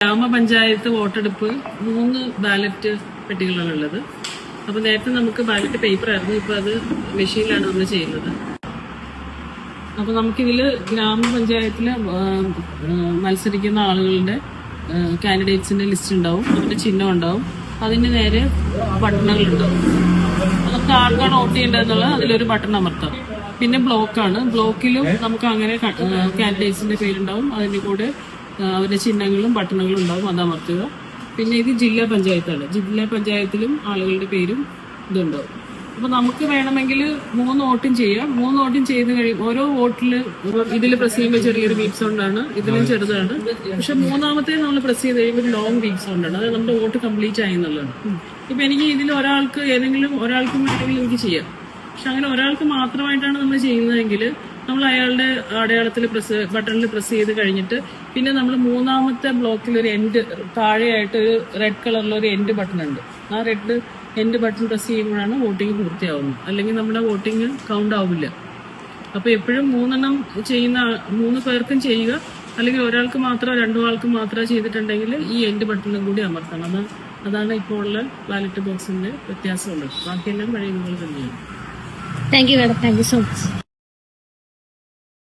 ഗ്രാമപഞ്ചായത്ത് വോട്ടെടുപ്പ് 3 ബാലറ്റ് പെട്ടികളാണ് ഉള്ളത്. അപ്പൊ നേരത്തെ നമുക്ക് ബാലറ്റ് പേപ്പർ ആയിരുന്നു, ഇപ്പൊ അത് മെഷീനിലാണ് നമ്മൾ ചെയ്യുന്നത്. അപ്പൊ നമുക്കിതില് ഗ്രാമപഞ്ചായത്തില് മത്സരിക്കുന്ന ആളുകളുടെ കാൻഡിഡേറ്റ്സിന്റെ ലിസ്റ്റ് ഉണ്ടാവും, അവരുടെ ചിഹ്നം ഉണ്ടാവും, അതിന്റെ നേരെ ബട്ടണുകളുണ്ടാവും. നമുക്ക് ആർക്കാണ് വോട്ട് ചെയ്യേണ്ടതെന്നുള്ളത് അതിലൊരു ബട്ടൺ അമർത്താം. പിന്നെ ബ്ലോക്കാണ്, ബ്ലോക്കിലും നമുക്ക് അങ്ങനെ കാൻഡിഡേറ്റ്സിന്റെ പേരുണ്ടാവും, അതിന്റെ കൂടെ അവരുടെ ചിഹ്നങ്ങളും ബട്ടണുകളും ഉണ്ടാവും, അത് അമർത്തുക. പിന്നെ ഇത് ജില്ലാ പഞ്ചായത്താണ്, ജില്ലാ പഞ്ചായത്തിലും ആളുകളുടെ പേരും ഇതുണ്ടാവും. അപ്പൊ നമുക്ക് വേണമെങ്കിൽ 3 വോട്ടും ചെയ്യാം. 3 വോട്ടും ചെയ്ത് കഴിയും ഓരോ വോട്ടില് ഇതിൽ പ്രസ് ചെയ്യുമ്പോൾ ചെറിയൊരു ബീപ്പ് സൗണ്ട് ആണ്, ഇതിലും ചെറുതാണ്. പക്ഷെ 3ാമത്തെ നമ്മൾ പ്രസ് ചെയ്ത് കഴിയുമ്പോൾ ലോങ് ബീപ്പ് സൗണ്ട് ആണ്, അത് നമ്മുടെ വോട്ട് കംപ്ലീറ്റ് ആയി എന്നുള്ളതാണ്. ഇപ്പൊ എനിക്ക് ഇതിൽ ഒരാൾക്ക് ഏതെങ്കിലും ഒരാൾക്കും വേണമെങ്കിൽ എനിക്ക് ചെയ്യാം. പക്ഷെ അങ്ങനെ ഒരാൾക്ക് മാത്രമായിട്ടാണ് നമ്മൾ ചെയ്യുന്നതെങ്കിൽ നമ്മൾ അയാളുടെ അടയാളത്തിൽ ബട്ടണിൽ പ്രസ് ചെയ്ത് കഴിഞ്ഞിട്ട് പിന്നെ നമ്മൾ 3ാമത്തെ ബ്ലോക്കിൽ ഒരു എൻഡ് താഴെയായിട്ട് ഒരു റെഡ് കളറിൽ ഒരു എൻഡ് ബട്ടൺ ഉണ്ട്. ആ റെഡ് എൻഡ് ബട്ടൺ പ്രസ് ചെയ്യുമ്പോഴാണ് വോട്ടിംഗ് പൂർത്തിയാവുന്നത്, അല്ലെങ്കിൽ നമ്മുടെ വോട്ടിംഗ് കൗണ്ട് ആവില്ല. അപ്പൊ എപ്പോഴും 3 ചെയ്യുന്ന 3 പേർക്കും ചെയ്യുക, അല്ലെങ്കിൽ ഒരാൾക്ക് മാത്രമോ 2 ആൾക്കും മാത്രമോ ചെയ്തിട്ടുണ്ടെങ്കിൽ ഈ എൻഡ് ബട്ടണും കൂടി അമർത്തണം. അതാണ് ഇപ്പോൾ ഉള്ള ബാലറ്റ് ബോക്സിന്റെ വ്യത്യാസമുള്ളത്. ബാക്കിയെല്ലാം പഴയ നിങ്ങൾ തന്നെയാണ്. Thank you madam, thank you so much.